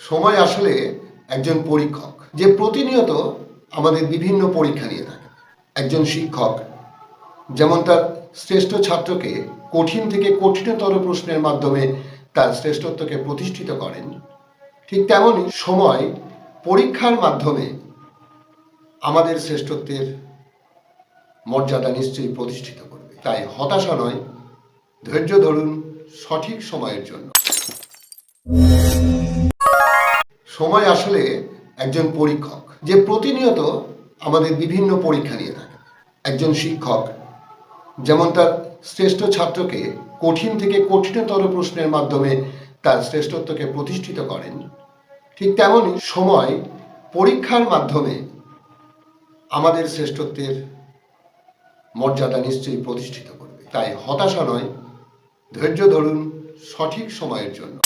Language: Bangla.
সময় আসলে একজন পরীক্ষক যে প্রতিনিয়ত আমাদের বিভিন্ন পরীক্ষা নিয়ে থাকে। একজন শিক্ষক যেমন তার শ্রেষ্ঠ ছাত্রকে কঠিন থেকে কঠিনতর প্রশ্নের মাধ্যমে তার শ্রেষ্ঠত্বকে প্রতিষ্ঠিত করেন, ঠিক তেমনই সময় পরীক্ষার মাধ্যমে আমাদের শ্রেষ্ঠত্বের মর্যাদা নিশ্চয়ই প্রতিষ্ঠিত করবে। তাই হতাশা নয়, ধৈর্য ধরুন সঠিক সময়ের জন্য। সময় আসলে একজন পরীক্ষক যে প্রতিনিয়ত আমাদের বিভিন্ন পরীক্ষা নিয়ে থাকে। একজন শিক্ষক যেমন তার শ্রেষ্ঠ ছাত্রকে কঠিন থেকে কঠিনতর প্রশ্নের মাধ্যমে তার শ্রেষ্ঠত্বকে প্রতিষ্ঠিত করেন, ঠিক তেমনই সময় পরীক্ষার মাধ্যমে আমাদের শ্রেষ্ঠত্বের মর্যাদা নিশ্চয়ই প্রতিষ্ঠিত করবে। তাই হতাশা নয়, ধৈর্য ধরুন সঠিক সময়ের জন্য।